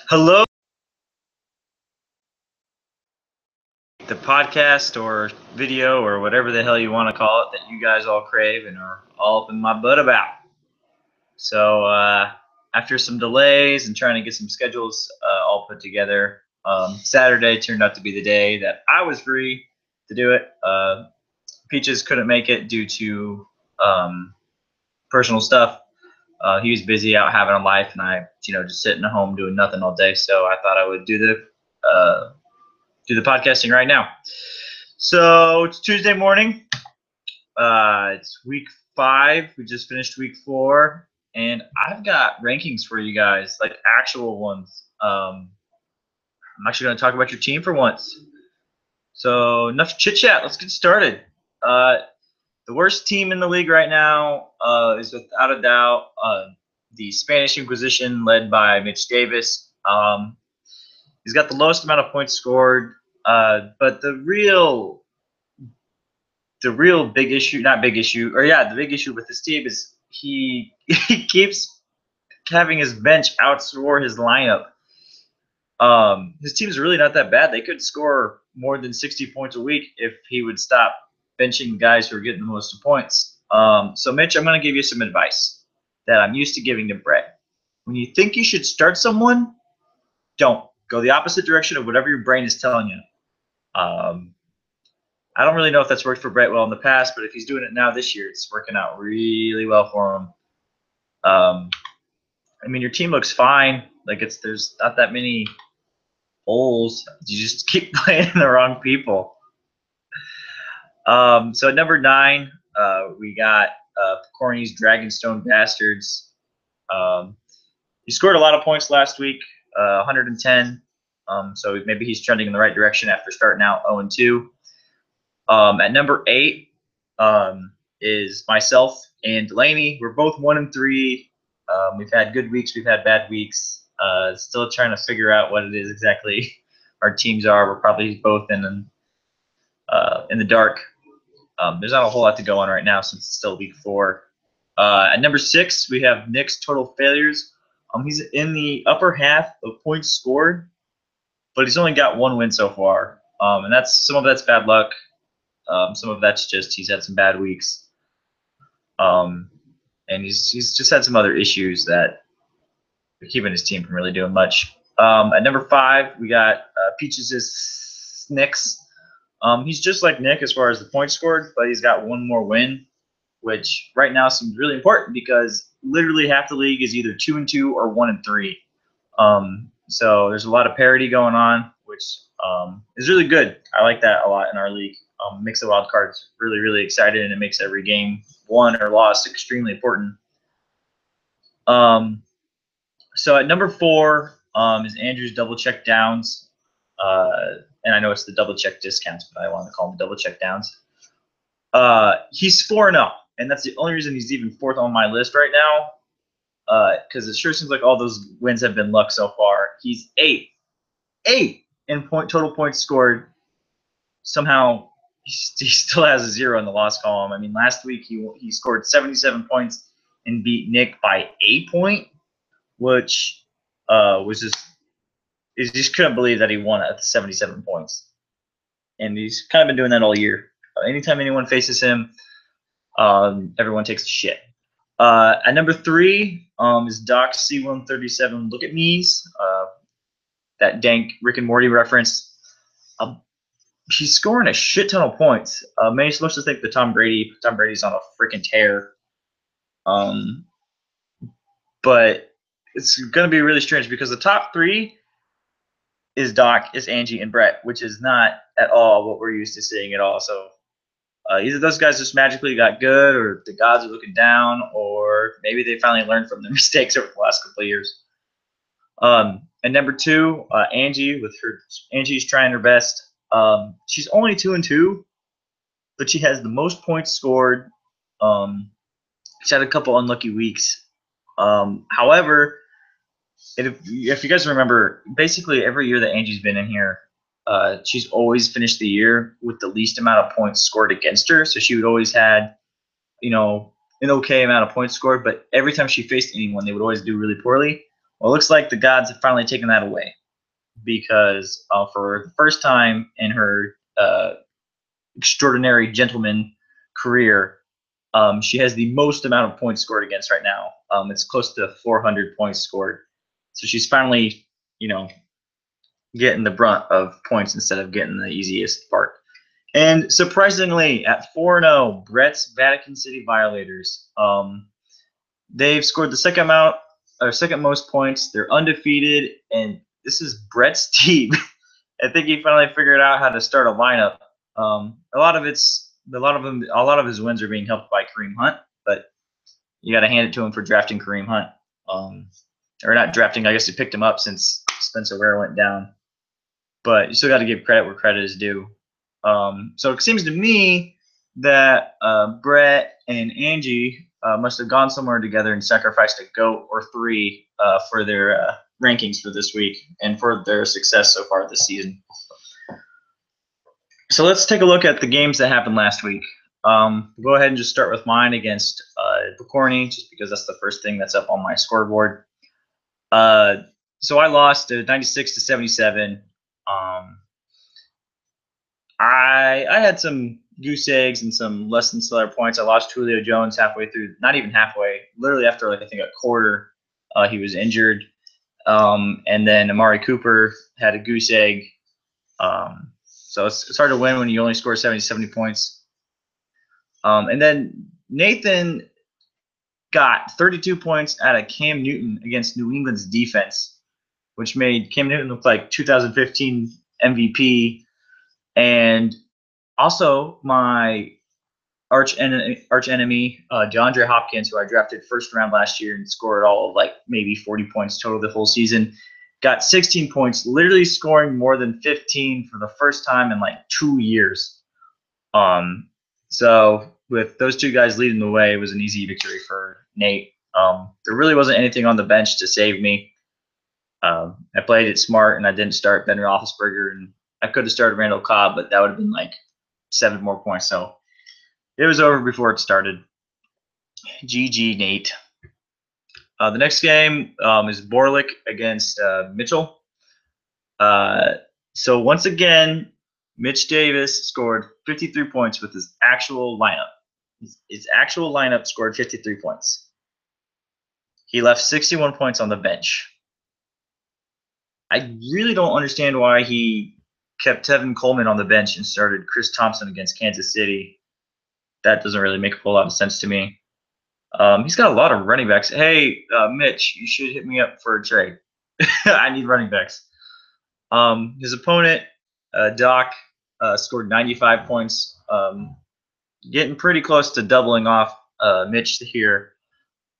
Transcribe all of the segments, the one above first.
Hello, the podcast or video or whatever the hell you want to call it that you guys all crave and are all up in my butt about. So, after some delays and trying to get some schedules all put together, Saturday turned out to be the day that I was free to do it. Peaches couldn't make it due to um, personal stuff. He was busy out having a life, and I, just sitting at home doing nothing all day. So I thought I would do the podcasting right now. So it's Tuesday morning. It's week 5. We just finished week 4, and I've got rankings for you guys, like actual ones. I'm actually going to talk about your team for once. So enough chit chat. Let's get started. The worst team in the league right now is without a doubt the Spanish Inquisition, led by Mitch Davis. He's got the lowest amount of points scored, but the real big issue, not big issue, or yeah, the big issue with this team is he keeps having his bench outscore his lineup. His team's really not that bad. They could score more than 60 points a week if he would stop benching guys who are getting the most points. So, Mitch, I'm going to give you some advice that I'm used to giving to Brett. When you think you should start someone, don't. Go the opposite direction of whatever your brain is telling you. I don't really know if that's worked for Brett well in the past, but if he's doing it now this year, it's working out really well for him. I mean, your team looks fine. Like there's not that many holes. You just keep playing the wrong people. So at number 9, we got Corny's Dragonstone Bastards. He scored a lot of points last week, 110. So maybe he's trending in the right direction after starting out 0-2. At number 8 is myself and Delaney. We're both 1-3. We've had good weeks. We've had bad weeks. Still trying to figure out what it is exactly our teams are. We're probably both in the dark. There's not a whole lot to go on right now since it's still week 4. At number 6, we have Nick's total failures. He's in the upper half of points scored, but he's only got 1 win so far. And some of that's bad luck. Some of that's just he's had some bad weeks. And he's just had some other issues that are keeping his team from really doing much. At number 5, we got Peaches' Nick's. He's just like Nick as far as the points scored, but he's got 1 more win, which right now seems really important because literally half the league is either 2-2 or 1-3. So there's a lot of parity going on, which is really good. I like that a lot in our league. Makes the wild cards really, really excited, and it makes every game won or lost extremely important. So at number 4 is Andrew's double check downs. And I know it's the double check discounts, but I want to call them double check downs. He's 4-0, and that's the only reason he's even 4th on my list right now. Because it sure seems like all those wins have been luck so far. He's 8 in total points scored. Somehow he still has a 0 in the loss column. I mean, last week he scored 77 points and beat Nick by a point, which was just – he just couldn't believe that he won at 77 points. And he's kind of been doing that all year. Anytime anyone faces him, everyone takes a shit. At number 3 is Doc C137 Look at Me's, that dank Rick and Morty reference. He's scoring a shit ton of points. Many supposed to think that Tom Brady's on a freaking tear. But it's going to be really strange because the top 3 is Doc, is Angie, and Brett, which is not at all what we're used to seeing at all. So either those guys just magically got good, or the gods are looking down, or maybe they finally learned from their mistakes over the last couple of years. And number 2, Angie, Angie's trying her best. She's only 2-2, but she has the most points scored. She's had a couple unlucky weeks. However, if you guys remember, basically every year that Angie's been in here, she's always finished the year with the least amount of points scored against her. So she would always had, an okay amount of points scored, but every time she faced anyone, they would always do really poorly. Well, it looks like the gods have finally taken that away because for the first time in her extraordinary gentleman career, she has the most amount of points scored against right now. It's close to 400 points scored. So she's finally, getting the brunt of points instead of getting the easiest part. And surprisingly, at 4-0, Brett's Vatican City Violators. They've scored the second most points. They're undefeated, and this is Brett's team. I think he finally figured out how to start a lineup. A lot of his wins are being helped by Kareem Hunt, but you got to hand it to him for drafting Kareem Hunt. Or not drafting, I guess he picked him up since Spencer Ware went down. But you still got to give credit where credit is due. So it seems to me that Brett and Angie must have gone somewhere together and sacrificed a goat or three for their rankings for this week and for their success so far this season. So let's take a look at the games that happened last week. We'll go ahead and just start with mine against Picorni, just because that's the first thing that's up on my scoreboard. So I lost 96-77. I had some goose eggs and some less than stellar points. I lost Julio Jones halfway through, not even halfway, literally after I think a quarter. He was injured, and then Amari Cooper had a goose egg. So it's hard to win when you only score 70 points. And then Nathan got 32 points out of Cam Newton against New England's defense, which made Cam Newton look like 2015 MVP. And also my arch enemy, DeAndre Hopkins, who I drafted first round last year and scored all of maybe 40 points total the whole season, got 16 points, literally scoring more than 15 for the first time in 2 years. So with those two guys leading the way, it was an easy victory for Nate. There really wasn't anything on the bench to save me. I played it smart, and I didn't start Ben Roethlisberger, and I could have started Randall Cobb, but that would have been 7 more points. So it was over before it started. GG, Nate. The next game is Borlick against Mitchell. So once again, Mitch Davis scored 53 points with his actual lineup. His actual lineup scored 53 points. He left 61 points on the bench. I really don't understand why he kept Tevin Coleman on the bench and started Chris Thompson against Kansas City. That doesn't really make a whole lot of sense to me. He's got a lot of running backs. Hey, Mitch, you should hit me up for a trade. I need running backs. His opponent, Doc, scored 95 points, getting pretty close to doubling off Mitch here.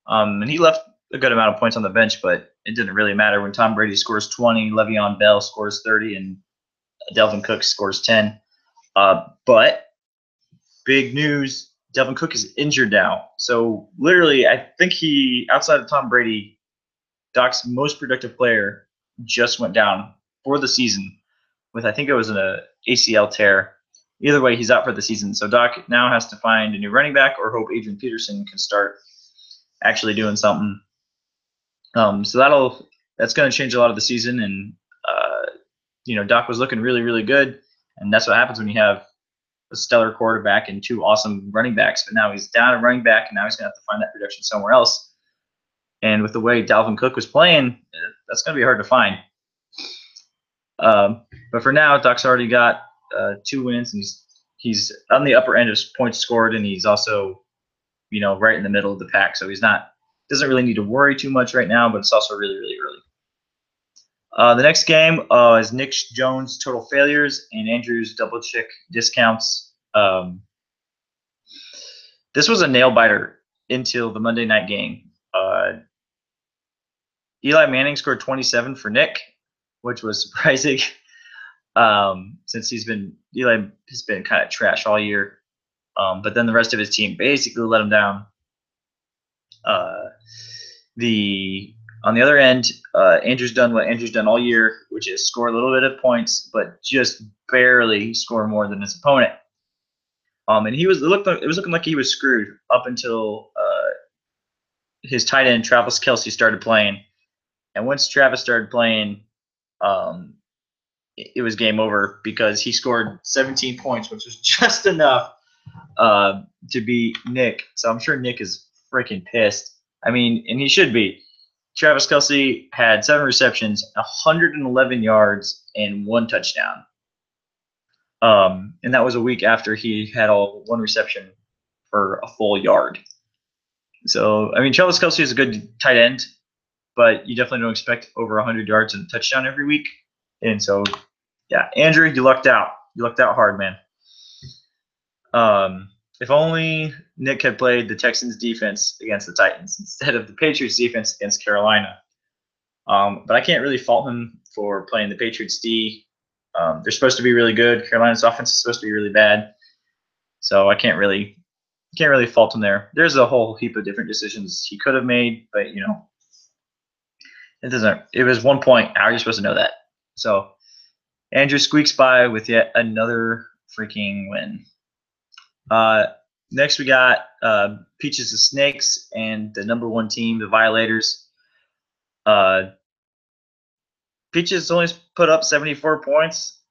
And he left a good amount of points on the bench, but it didn't really matter when Tom Brady scores 20, Le'Veon Bell scores 30, and Delvin Cook scores 10. But big news, Delvin Cook is injured now. So literally, I think outside of Tom Brady, Doc's most productive player just went down for the season with, I think it was an ACL tear. Either way, he's out for the season. So Doc now has to find a new running back or hope Adrian Peterson can start actually doing something. So that's going to change a lot of the season. And, Doc was looking really, really good. And that's what happens when you have a stellar quarterback and two awesome running backs. But now he's down at running back, and now he's going to have to find that production somewhere else. And with the way Dalvin Cook was playing, that's going to be hard to find. But for now, Doc's already got 2 wins, and he's on the upper end of points scored, and he's also, right in the middle of the pack. So doesn't really need to worry too much right now, but it's also really, really early. The next game is Nick Jones' total failures and Andrew's double check discounts. This was a nail biter until the Monday night game. Eli Manning scored 27 for Nick, which was surprising since Eli has been kind of trash all year. But then the rest of his team basically let him down. On the other end, Andrew's done what Andrew's done all year, which is score a little bit of points, but just barely score more than his opponent. And it was looking like he was screwed up until his tight end Travis Kelce started playing, And once Travis started playing, it was game over because he scored 17 points, which was just enough to beat Nick. So I'm sure Nick is freaking pissed. I mean, and he should be. Travis Kelce had 7 receptions, 111 yards, and 1 touchdown. And that was a week after he had all 1 reception for a full yard. So, I mean, Travis Kelce is a good tight end, but you definitely don't expect over 100 yards and a touchdown every week. And so, yeah, Andrew, you lucked out. You lucked out hard, man. If only Nick had played the Texans defense against the Titans instead of the Patriots defense against Carolina. But I can't really fault him for playing the Patriots D. They're supposed to be really good. Carolina's offense is supposed to be really bad. So I can't really fault him there. There's a whole heap of different decisions he could have made, but it doesn't. It was 1 point. How are you supposed to know that? So Andrew squeaks by with yet another freaking win. Next we got Peaches the Snakes and the #1 team, the Violators. Peaches only put up 74 points.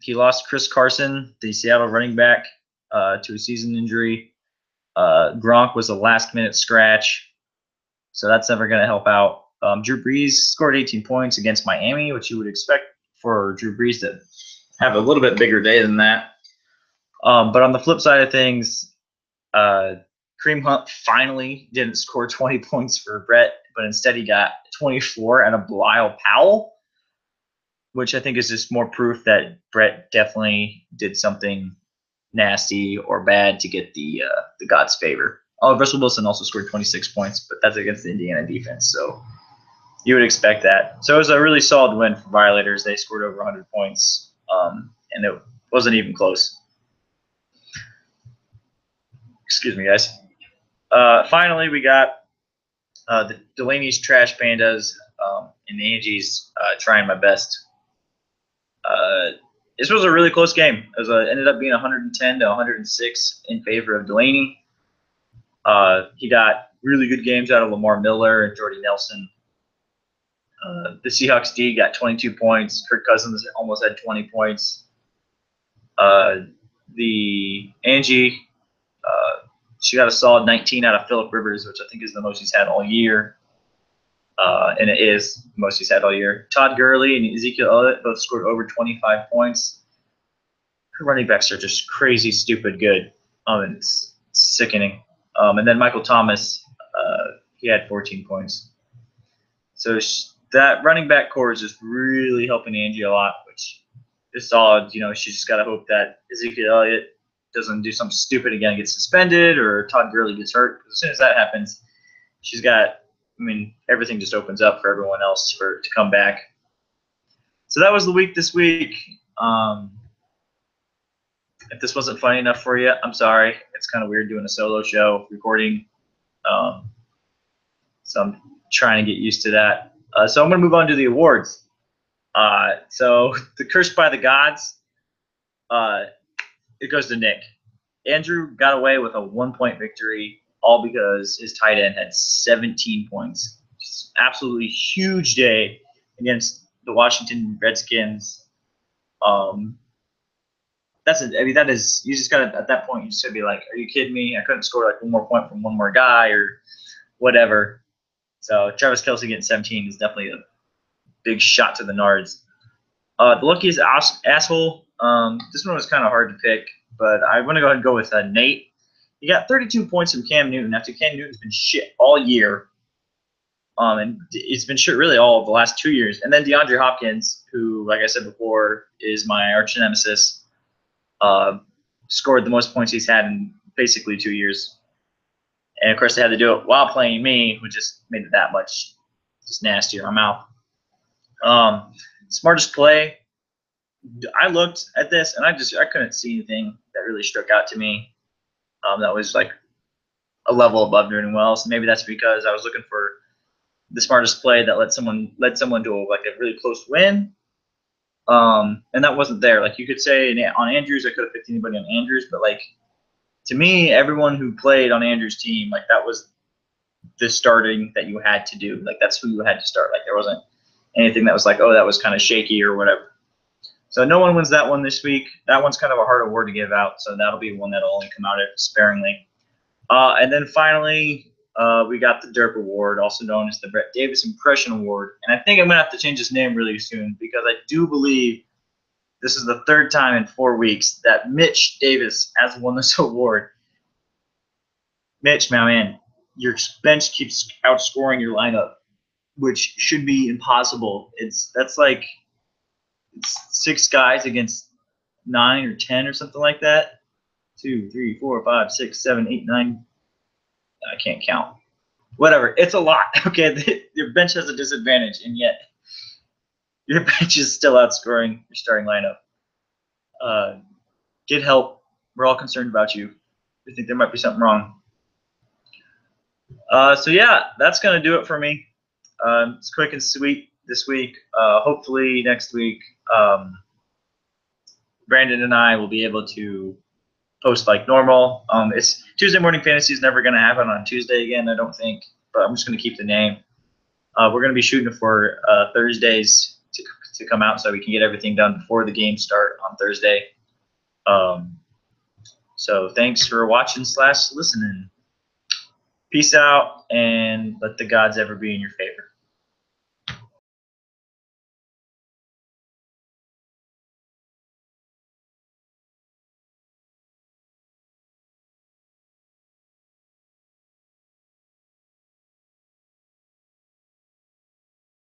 He lost Chris Carson, the Seattle running back, to a season injury. Gronk was a last-minute scratch, so that's never going to help out. Drew Brees scored 18 points against Miami, which you would expect for Drew Brees to have a little bit bigger day than that. But on the flip side of things, Kareem Hunt finally didn't score 20 points for Brett, but instead he got 24 out of Bilal Powell, which I think is just more proof that Brett definitely did something nasty or bad to get the God's favor. Oh, Russell Wilson also scored 26 points, but that's against the Indiana defense, so you would expect that. So it was a really solid win for Violators. They scored over 100 points, and it wasn't even close. Excuse me, guys. Finally, we got the Delaney's Trash Pandas and the Angie's trying my best. This was a really close game. It ended up being 110 to 106 in favor of Delaney. He got really good games out of Lamar Miller and Jordy Nelson. The Seahawks D got 22 points. Kirk Cousins almost had 20 points. The Angie, she got a solid 19 out of Phillip Rivers, which I think is the most he's had all year. And it is the most he's had all year. Todd Gurley and Ezekiel Elliott both scored over 25 points. Her running backs are just crazy, stupid good. And it's sickening. And then Michael Thomas, he had 14 points. So that running back core is just really helping Angie a lot, which is solid. She's just got to hope that Ezekiel Elliott doesn't do something stupid again and get suspended, or Todd Gurley gets hurt. Because as soon as that happens, she's got, everything just opens up for everyone else to come back. So that was the week this week. If this wasn't funny enough for you, I'm sorry. It's kind of weird doing a solo show recording. So I'm trying to get used to that. So I'm going to move on to the awards. So the Cursed by the Gods, it goes to Nick. Andrew got away with a 1-point victory, all because his tight end had 17 points. Just absolutely huge day against the Washington Redskins. That is, you just got to, at that point, you just got to be like, are you kidding me? I couldn't score like one more point from one more guy or whatever. So Travis Kelce getting 17 is definitely a big shot to the nards. The luckiest asshole, this one was kind of hard to pick, but I want to go ahead and go with Nate. He got 32 points from Cam Newton after Cam Newton's been shit all year. And it's been shit really all of the last 2 years. And then DeAndre Hopkins, who, like I said before, is my arch nemesis, scored the most points he's had in basically 2 years. And, of course, they had to do it while playing me, which just made it that much just nastier in my mouth. Smartest play, I looked at this, and I couldn't see anything that really struck out to me that was like a level above doing well. So maybe that's because I was looking for the smartest play that led someone to like a really close win. And that wasn't there. Like you could say on Andrews, I could have picked anybody on Andrews, but like to me, everyone who played on Andrews' team, like that was the starting that you had to do. Like that's who you had to start. Like there wasn't anything that was like, oh, that was kind of shaky or whatever. So no one wins that one this week. That one's kind of a hard award to give out, so that'll be one that'll only come out sparingly. And then finally, we got the Derp Award, also known as the Brett Davis Impression Award. And I think I'm going to have to change his name really soon because I do believe this is the third time in 4 weeks that Mitch Davis has won this award. Mitch, my man, your bench keeps outscoring your lineup, which should be impossible. That's like it's 6 guys against 9 or 10 or something like that. 2, 3, 4, 5, 6, 7, 8, 9. I can't count. Whatever. It's a lot. Okay, your bench has a disadvantage, and yet your bench is still outscoring your starting lineup. Get help. We're all concerned about you. We think there might be something wrong. So yeah, that's gonna do it for me. It's quick and sweet this week. Hopefully next week, Brandon and I will be able to post like normal. It's Tuesday Morning Fantasy is never gonna happen on Tuesday again, I don't think. But I'm just gonna keep the name. We're gonna be shooting for Thursdays to come out so we can get everything done before the games start on Thursday. So thanks for watching / listening. Peace out, and let the gods ever be in your favor.